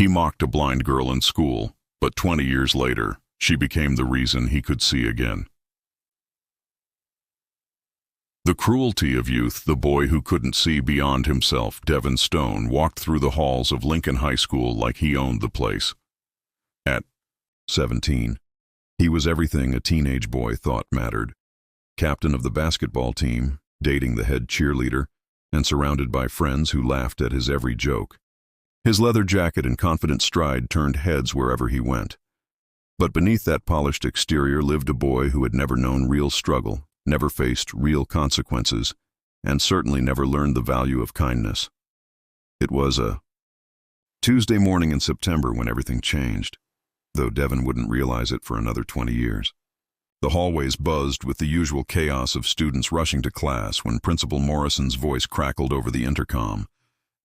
He mocked a blind girl in school, but 20 years later, she became the reason he could see again. The cruelty of youth. The boy who couldn't see beyond himself, Devin Stone, walked through the halls of Lincoln High School like he owned the place. At 17, he was everything a teenage boy thought mattered. Captain of the basketball team, dating the head cheerleader, and surrounded by friends who laughed at his every joke. His leather jacket and confident stride turned heads wherever he went. But beneath that polished exterior lived a boy who had never known real struggle, never faced real consequences, and certainly never learned the value of kindness. It was a Tuesday morning in September when everything changed, though Devin wouldn't realize it for another 20 years. The hallways buzzed with the usual chaos of students rushing to class when Principal Morrison's voice crackled over the intercom,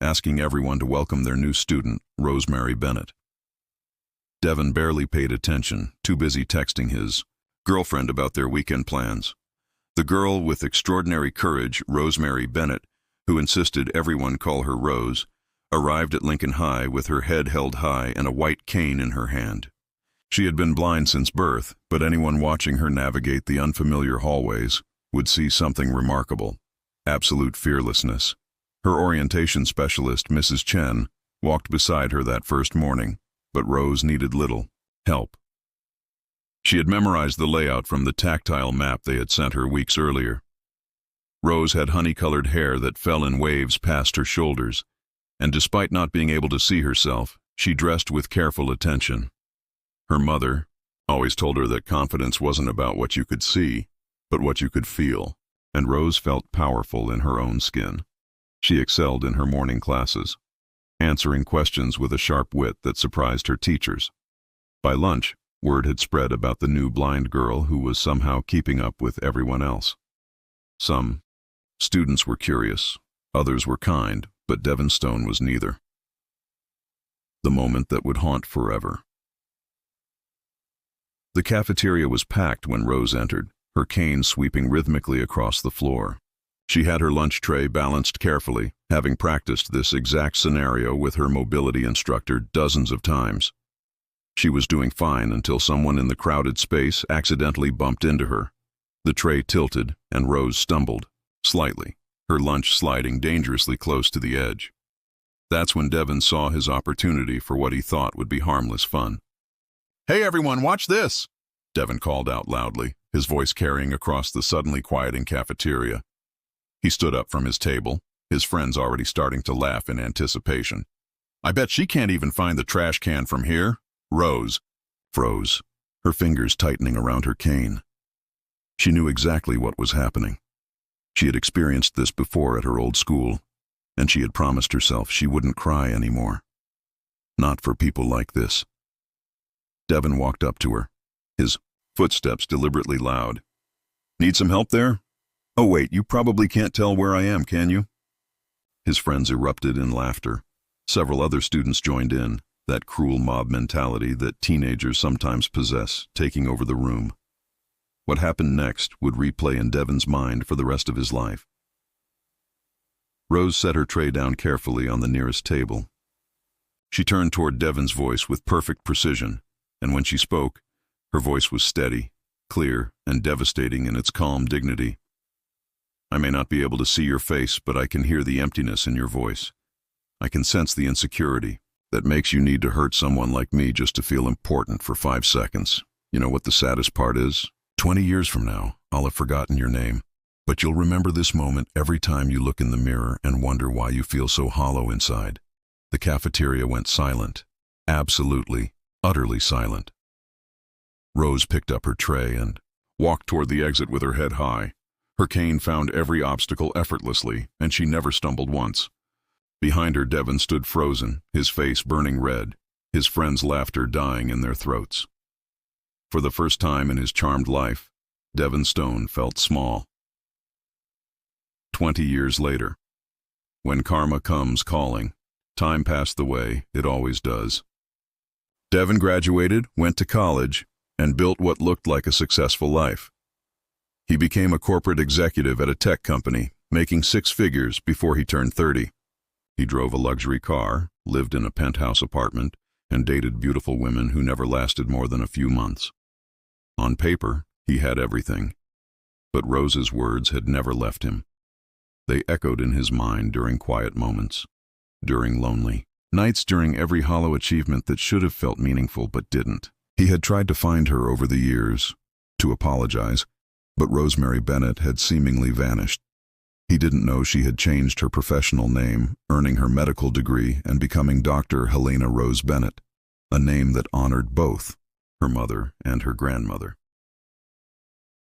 asking everyone to welcome their new student, Rosemary Bennett. Devin barely paid attention, too busy texting his girlfriend about their weekend plans. The girl with extraordinary courage, Rosemary Bennett, who insisted everyone call her Rose, arrived at Lincoln High with her head held high and a white cane in her hand. She had been blind since birth, but anyone watching her navigate the unfamiliar hallways would see something remarkable: absolute fearlessness. Her orientation specialist, Mrs. Chen, walked beside her that first morning, but Rose needed little help. She had memorized the layout from the tactile map they had sent her weeks earlier. Rose had honey-colored hair that fell in waves past her shoulders, and despite not being able to see herself, she dressed with careful attention. Her mother always told her that confidence wasn't about what you could see, but what you could feel, and Rose felt powerful in her own skin. She excelled in her morning classes, answering questions with a sharp wit that surprised her teachers. By lunch, word had spread about the new blind girl who was somehow keeping up with everyone else. Some students were curious, others were kind, but Devin Stone was neither. The moment that would haunt forever. The cafeteria was packed when Rose entered, her cane sweeping rhythmically across the floor. She had her lunch tray balanced carefully, having practiced this exact scenario with her mobility instructor dozens of times. She was doing fine until someone in the crowded space accidentally bumped into her. The tray tilted, and Rose stumbled, slightly, her lunch sliding dangerously close to the edge. That's when Devin saw his opportunity for what he thought would be harmless fun. "Hey everyone, watch this!" Devin called out loudly, his voice carrying across the suddenly quieting cafeteria. He stood up from his table, his friends already starting to laugh in anticipation. "I bet she can't even find the trash can from here." Rose froze, her fingers tightening around her cane. She knew exactly what was happening. She had experienced this before at her old school, and she had promised herself she wouldn't cry anymore. Not for people like this. Devin walked up to her, his footsteps deliberately loud. "Need some help there? Oh wait, you probably can't tell where I am, can you?" His friends erupted in laughter. Several other students joined in, that cruel mob mentality that teenagers sometimes possess, taking over the room. What happened next would replay in Devin's mind for the rest of his life. Rose set her tray down carefully on the nearest table. She turned toward Devin's voice with perfect precision, and when she spoke, her voice was steady, clear, and devastating in its calm dignity. "I may not be able to see your face, but I can hear the emptiness in your voice. I can sense the insecurity that makes you need to hurt someone like me just to feel important for 5 seconds. You know what the saddest part is? 20 years from now, I'll have forgotten your name, but you'll remember this moment every time you look in the mirror and wonder why you feel so hollow inside." The cafeteria went silent, absolutely, utterly silent. Rose picked up her tray and walked toward the exit with her head high. Her cane found every obstacle effortlessly, and she never stumbled once. Behind her, Devin stood frozen, his face burning red, his friends' laughter dying in their throats. For the first time in his charmed life, Devin Stone felt small. 20 years later, when karma comes calling, time passed the way it always does. Devin graduated, went to college, and built what looked like a successful life. He became a corporate executive at a tech company, making 6 figures before he turned 30. He drove a luxury car, lived in a penthouse apartment, and dated beautiful women who never lasted more than a few months. On paper, he had everything, but Rose's words had never left him. They echoed in his mind during quiet moments, during lonely nights, during every hollow achievement that should have felt meaningful but didn't. He had tried to find her over the years, to apologize, but Rosemary Bennett had seemingly vanished. He didn't know she had changed her professional name, earning her medical degree and becoming Dr. Helena Rose Bennett, a name that honored both her mother and her grandmother.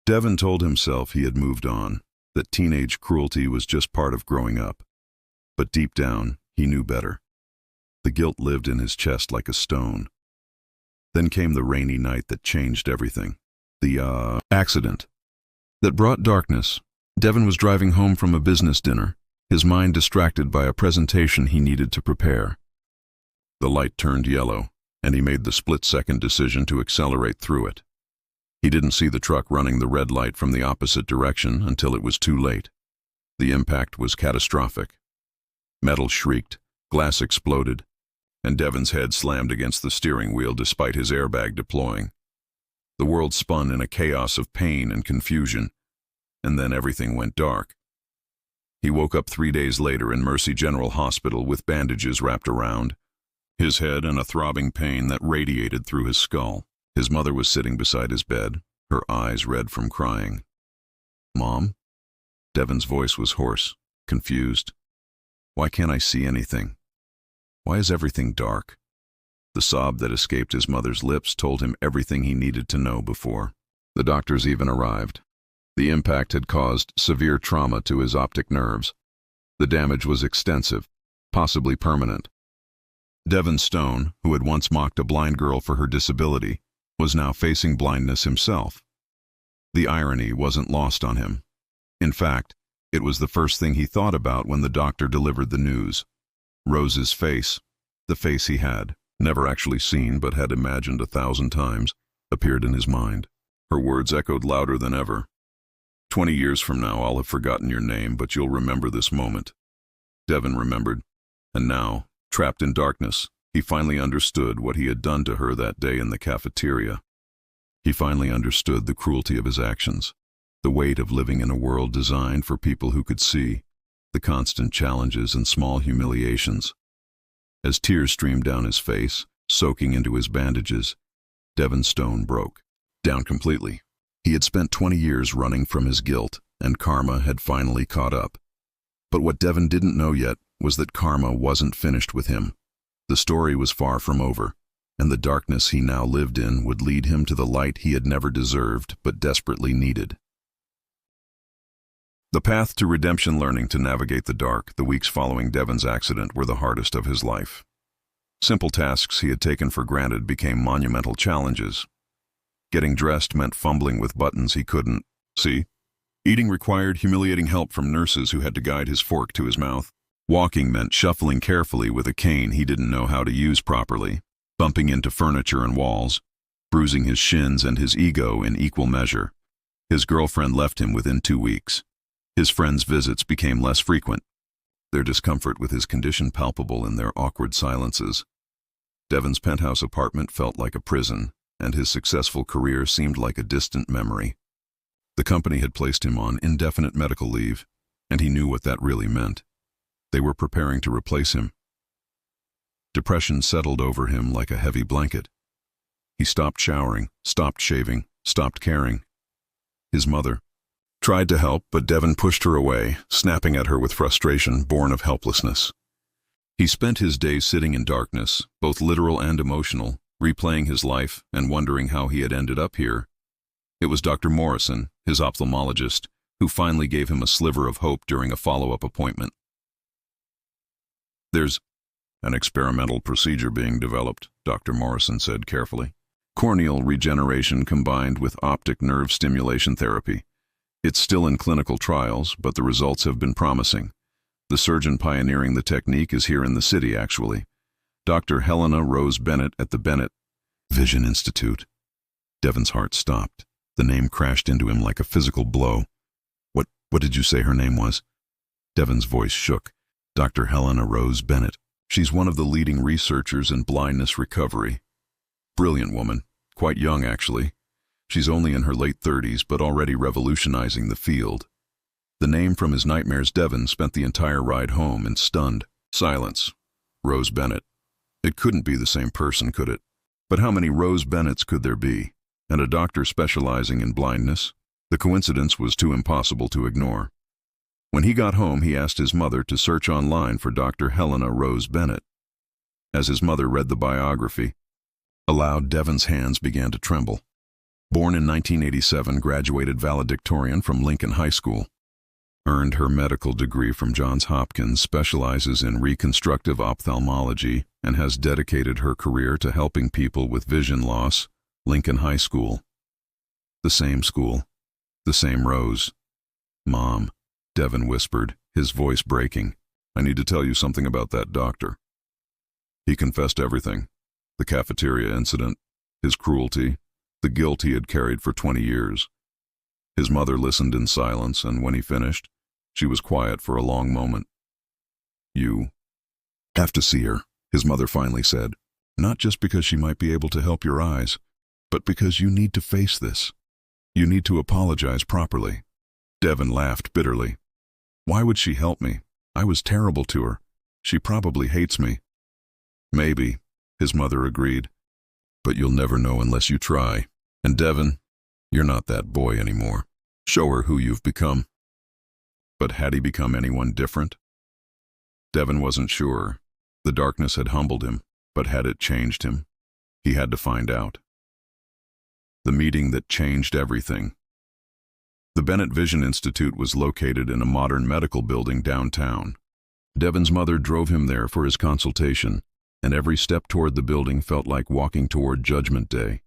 Devon told himself he had moved on, that teenage cruelty was just part of growing up. But deep down, he knew better. The guilt lived in his chest like a stone. Then came the rainy night that changed everything. The accident that brought darkness. Devon was driving home from a business dinner, his mind distracted by a presentation he needed to prepare. The light turned yellow, and he made the split-second decision to accelerate through it. He didn't see the truck running the red light from the opposite direction until it was too late. The impact was catastrophic. Metal shrieked, glass exploded, and Devon's head slammed against the steering wheel despite his airbag deploying. The world spun in a chaos of pain and confusion, and then everything went dark. He woke up 3 days later in Mercy General Hospital with bandages wrapped around his head and a throbbing pain that radiated through his skull. His mother was sitting beside his bed, her eyes red from crying. "Mom?" Devon's voice was hoarse, confused. "Why can't I see anything? Why is everything dark?" The sob that escaped his mother's lips told him everything he needed to know before the doctors even arrived. The impact had caused severe trauma to his optic nerves. The damage was extensive, possibly permanent. Devon Stone, who had once mocked a blind girl for her disability, was now facing blindness himself. The irony wasn't lost on him. In fact, it was the first thing he thought about when the doctor delivered the news. Rose's face, the face he had never actually seen but had imagined 1,000 times, appeared in his mind. Her words echoed louder than ever. 20 years from now, I'll have forgotten your name, but you'll remember this moment." Devon remembered, and now, trapped in darkness, he finally understood what he had done to her that day in the cafeteria. He finally understood the cruelty of his actions, the weight of living in a world designed for people who could see, the constant challenges and small humiliations. As tears streamed down his face, soaking into his bandages, Devon Stone broke down completely. He had spent 20 years running from his guilt, and karma had finally caught up. But what Devon didn't know yet was that karma wasn't finished with him. The story was far from over, and the darkness he now lived in would lead him to the light he had never deserved but desperately needed. The path to redemption. Learning to navigate the dark, the weeks following Devon's accident were the hardest of his life. Simple tasks he had taken for granted became monumental challenges. Getting dressed meant fumbling with buttons he couldn't see. Eating required humiliating help from nurses who had to guide his fork to his mouth. Walking meant shuffling carefully with a cane he didn't know how to use properly, bumping into furniture and walls, bruising his shins and his ego in equal measure. His girlfriend left him within 2 weeks. His friends' visits became less frequent, their discomfort with his condition palpable in their awkward silences. Devon's penthouse apartment felt like a prison, and his successful career seemed like a distant memory. The company had placed him on indefinite medical leave, and he knew what that really meant. They were preparing to replace him. Depression settled over him like a heavy blanket. He stopped showering, stopped shaving, stopped caring. His mother tried to help, but Devon pushed her away, snapping at her with frustration born of helplessness. He spent his days sitting in darkness, both literal and emotional, replaying his life and wondering how he had ended up here. It was Dr. Morrison, his ophthalmologist, who finally gave him a sliver of hope during a follow-up appointment. "There's an experimental procedure being developed," Dr. Morrison said carefully. "Corneal regeneration combined with optic nerve stimulation therapy. It's still in clinical trials, but the results have been promising. The surgeon pioneering the technique is here in the city, actually. Dr. Helena Rose Bennett at the Bennett Vision Institute." Devon's heart stopped. The name crashed into him like a physical blow. What did you say her name was?" Devon's voice shook. "Dr. Helena Rose Bennett. She's one of the leading researchers in blindness recovery. Brilliant woman, quite young actually. She's only in her late 30s but already revolutionizing the field. The name from his nightmares. Devon spent the entire ride home in stunned silence. Rose Bennett. It couldn't be the same person, could it? But how many Rose Bennetts could there be? And a doctor specializing in blindness? The coincidence was too impossible to ignore. When he got home, he asked his mother to search online for Dr. Helena Rose Bennett. As his mother read the biography aloud, Devon's hands began to tremble. Born in 1987, graduated valedictorian from Lincoln High School. Earned her medical degree from Johns Hopkins, specializes in reconstructive ophthalmology, and has dedicated her career to helping people with vision loss. Lincoln High School. The same school. The same Rose. Mom, Devon whispered, his voice breaking. I need to tell you something about that doctor. He confessed everything. The cafeteria incident, his cruelty, the guilt he had carried for 20 years. His mother listened in silence, and when he finished, she was quiet for a long moment. You have to see her, his mother finally said. Not just because she might be able to help your eyes, but because you need to face this. You need to apologize properly. Devon laughed bitterly. Why would she help me? I was terrible to her. She probably hates me. Maybe, his mother agreed. But you'll never know unless you try. And Devon, you're not that boy anymore. Show her who you've become. But had he become anyone different? Devon wasn't sure. The darkness had humbled him, but had it changed him? He had to find out. The meeting that changed everything. The Bennett Vision Institute was located in a modern medical building downtown. Devon's mother drove him there for his consultation, and every step toward the building felt like walking toward Judgment Day.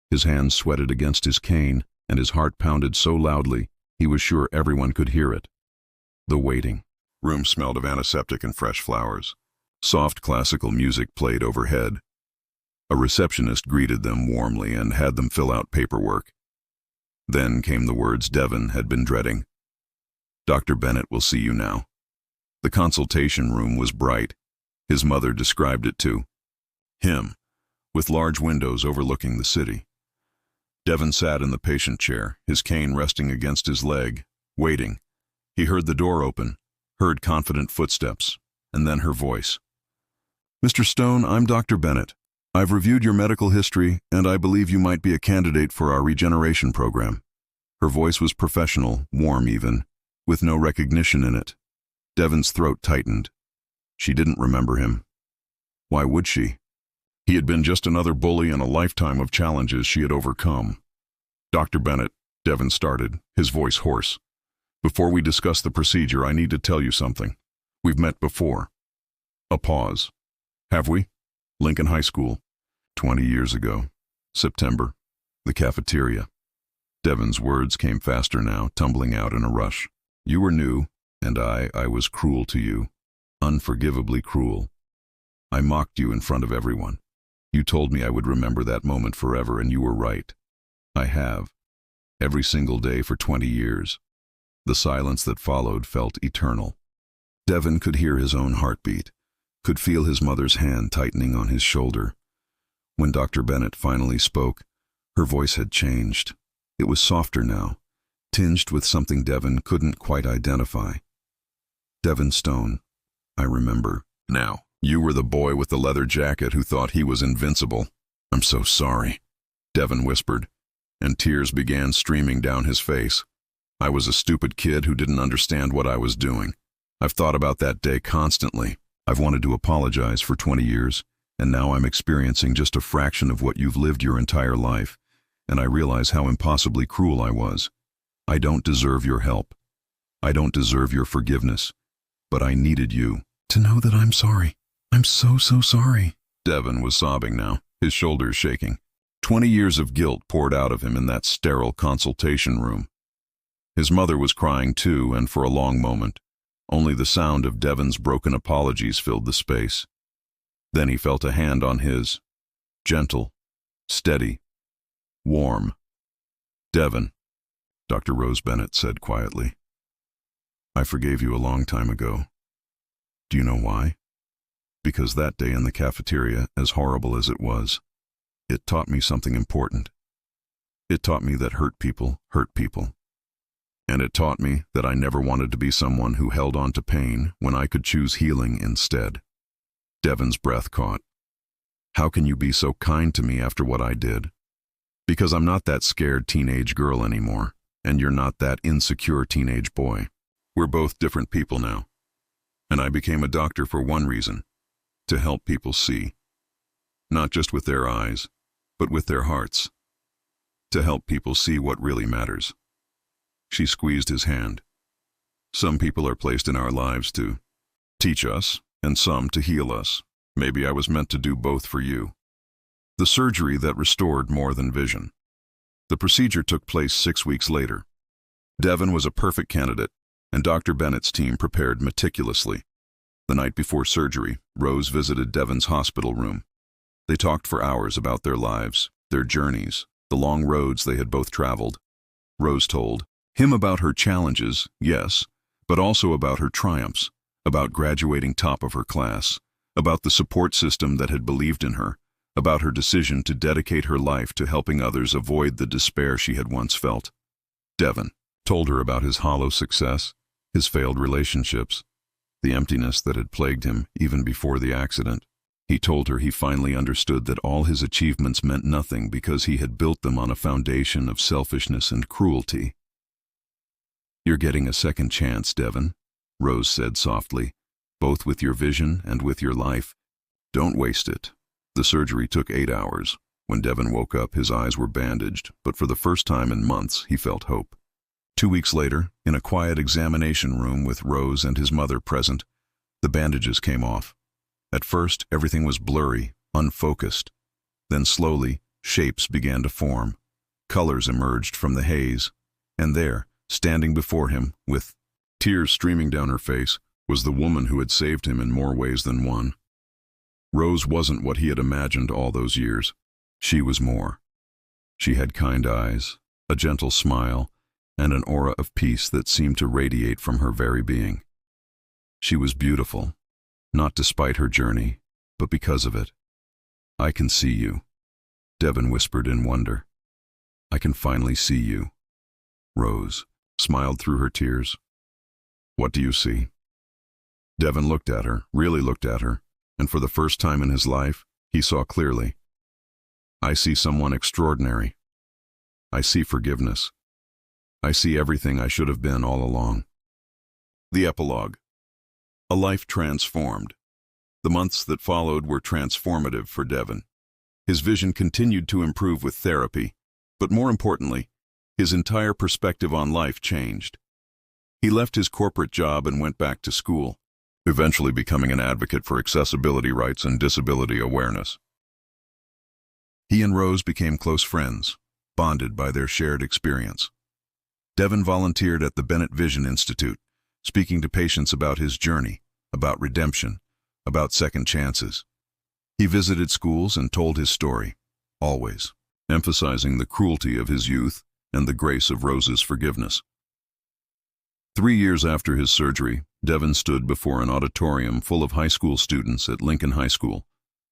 His hands sweated against his cane, and his heart pounded so loudly he was sure everyone could hear it. The waiting room smelled of antiseptic and fresh flowers. Soft classical music played overhead. A receptionist greeted them warmly and had them fill out paperwork. Then came the words Devon had been dreading. Dr. Bennett will see you now. The consultation room was bright. His mother described it to him, with large windows overlooking the city. Devon sat in the patient chair, his cane resting against his leg, waiting. He heard the door open, heard confident footsteps, and then her voice. Mr. Stone, I'm Dr. Bennett. I've reviewed your medical history, and I believe you might be a candidate for our regeneration program. Her voice was professional, warm even, with no recognition in it. Devon's throat tightened. She didn't remember him. Why would she? He had been just another bully in a lifetime of challenges she had overcome. Dr. Bennett, Devon started, his voice hoarse. Before we discuss the procedure, I need to tell you something. We've met before. A pause. Have we? Lincoln High School. 20 years ago. September. The cafeteria. Devon's words came faster now, tumbling out in a rush. You were new, and I was cruel to you. Unforgivably cruel. I mocked you in front of everyone. You told me I would remember that moment forever, and you were right. I have. Every single day for 20 years. The silence that followed felt eternal. Devon could hear his own heartbeat, could feel his mother's hand tightening on his shoulder. When Dr. Bennett finally spoke, her voice had changed. It was softer now, tinged with something Devon couldn't quite identify. Devon Stone, I remember. Now, you were the boy with the leather jacket who thought he was invincible. I'm so sorry, Devon whispered, and tears began streaming down his face. I was a stupid kid who didn't understand what I was doing. I've thought about that day constantly. I've wanted to apologize for 20 years, and now I'm experiencing just a fraction of what you've lived your entire life, and I realize how impossibly cruel I was. I don't deserve your help. I don't deserve your forgiveness, but I needed you to know that I'm sorry. I'm so sorry. Devon was sobbing now, his shoulders shaking. 20 years of guilt poured out of him in that sterile consultation room. His mother was crying too, and for a long moment, only the sound of Devon's broken apologies filled the space. Then he felt a hand on his. Gentle, steady, warm. Devon, Dr. Rose Bennett said quietly. I forgave you a long time ago. Do you know why? because that day in the cafeteria, as horrible as it was, it taught me something important. It taught me that hurt people hurt people. And it taught me that I never wanted to be someone who held on to pain when I could choose healing instead. Devon's breath caught. How can you be so kind to me after what I did? Because I'm not that scared teenage girl anymore, and you're not that insecure teenage boy. We're both different people now. And I became a doctor for one reason, to help people see. Not just with their eyes, but with their hearts. To help people see what really matters. She squeezed his hand. Some people are placed in our lives to teach us, and some to heal us. Maybe I was meant to do both for you. The surgery that restored more than vision. The procedure took place 6 weeks later. Devon was a perfect candidate, and Dr. Bennett's team prepared meticulously. The night before surgery, Rose visited Devon's hospital room. They talked for hours about their lives, their journeys, the long roads they had both traveled. Rose told him about her challenges, yes, but also about her triumphs, about graduating top of her class, about the support system that had believed in her, about her decision to dedicate her life to helping others avoid the despair she had once felt. Devon told her about his hollow success, his failed relationships, the emptiness that had plagued him even before the accident. He told her he finally understood that all his achievements meant nothing because he had built them on a foundation of selfishness and cruelty. You're getting a second chance, Devon, Rose said softly, both with your vision and with your life. Don't waste it. The surgery took 8 hours. When Devon woke up, his eyes were bandaged, but for the first time in months, he felt hope. 2 weeks later, in a quiet examination room with Rose and his mother present, the bandages came off. At first, everything was blurry, unfocused. Then slowly, shapes began to form. Colors emerged from the haze. And there, standing before him, with tears streaming down her face, was the woman who had saved him in more ways than one. Rose wasn't what he had imagined all those years. She was more. She had kind eyes, a gentle smile, and an aura of peace that seemed to radiate from her very being. She was beautiful, not despite her journey, but because of it. I can see you, Devon whispered in wonder. I can finally see you. Rose smiled through her tears. What do you see? Devon looked at her, really looked at her, and for the first time in his life, he saw clearly. I see someone extraordinary. I see forgiveness. I see everything I should have been all along. The epilogue. A life transformed. The months that followed were transformative for Devon. His vision continued to improve with therapy, but more importantly, his entire perspective on life changed. He left his corporate job and went back to school, eventually becoming an advocate for accessibility rights and disability awareness. He and Rose became close friends, bonded by their shared experience. Devon volunteered at the Bennett Vision Institute, speaking to patients about his journey, about redemption, about second chances. He visited schools and told his story, always emphasizing the cruelty of his youth and the grace of Rose's forgiveness. 3 years after his surgery, Devon stood before an auditorium full of high school students at Lincoln High School,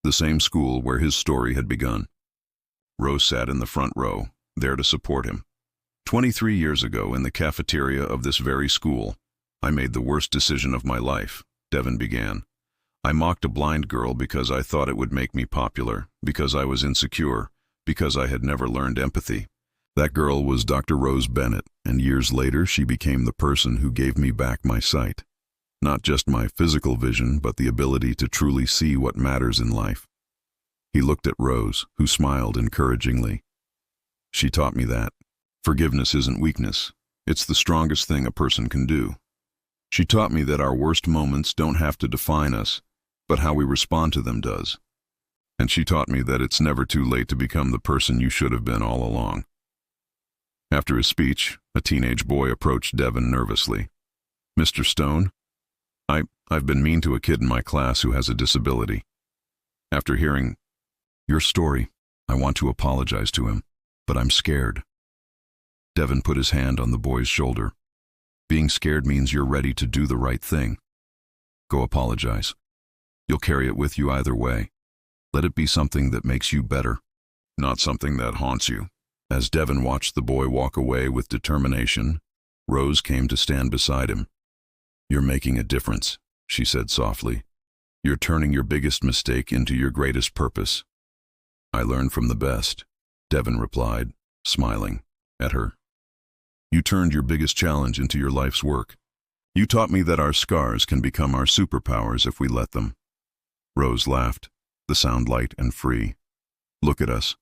the same school where his story had begun. Rose sat in the front row, there to support him. 23 years ago, in the cafeteria of this very school, I made the worst decision of my life, Devon began. I mocked a blind girl because I thought it would make me popular, because I was insecure, because I had never learned empathy. That girl was Dr. Rose Bennett, and years later she became the person who gave me back my sight. Not just my physical vision, but the ability to truly see what matters in life. He looked at Rose, who smiled encouragingly. She taught me that forgiveness isn't weakness, it's the strongest thing a person can do. She taught me that our worst moments don't have to define us, but how we respond to them does. And she taught me that it's never too late to become the person you should have been all along. After his speech, a teenage boy approached Devon nervously. Mr. Stone, I've been mean to a kid in my class who has a disability. After hearing your story, I want to apologize to him, but I'm scared. Devon put his hand on the boy's shoulder. Being scared means you're ready to do the right thing. Go apologize. You'll carry it with you either way. Let it be something that makes you better, not something that haunts you. As Devon watched the boy walk away with determination, Rose came to stand beside him. "You're making a difference," she said softly. "You're turning your biggest mistake into your greatest purpose." "I learn from the best," Devon replied, smiling at her. "You turned your biggest challenge into your life's work. You taught me that our scars can become our superpowers if we let them." Rose laughed, the sound light and free. "Look at us,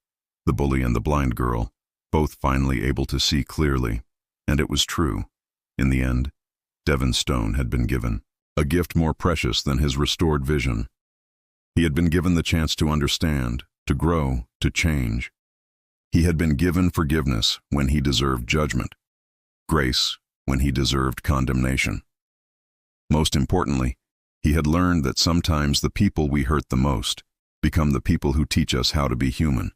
the bully and the blind girl, both finally able to see clearly." And it was true. In the end, Devon Stone had been given a gift more precious than his restored vision. He had been given the chance to understand, to grow, to change. He had been given forgiveness when he deserved judgment, grace when he deserved condemnation. Most importantly, he had learned that sometimes the people we hurt the most become the people who teach us how to be human.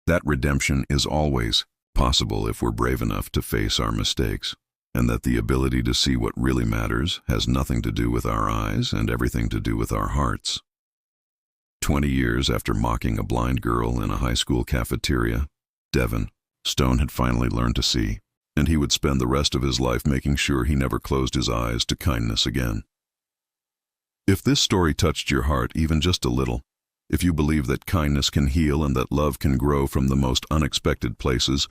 That redemption is always possible if we're brave enough to face our mistakes, and that the ability to see what really matters has nothing to do with our eyes and everything to do with our hearts. 20 years after mocking a blind girl in a high school cafeteria, Devon Stone had finally learned to see, and he would spend the rest of his life making sure he never closed his eyes to kindness again. If this story touched your heart even just a little, if you believe that kindness can heal and that love can grow from the most unexpected places,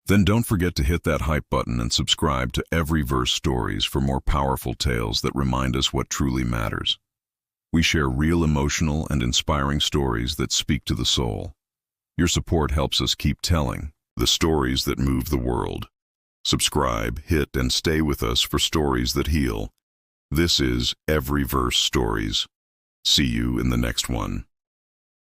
then don't forget to hit that hype button and subscribe to Every Verse Stories for more powerful tales that remind us what truly matters. We share real emotional and inspiring stories that speak to the soul. Your support helps us keep telling the stories that move the world. Subscribe, hit, and stay with us for stories that heal. This is Every Verse Stories. See you in the next one.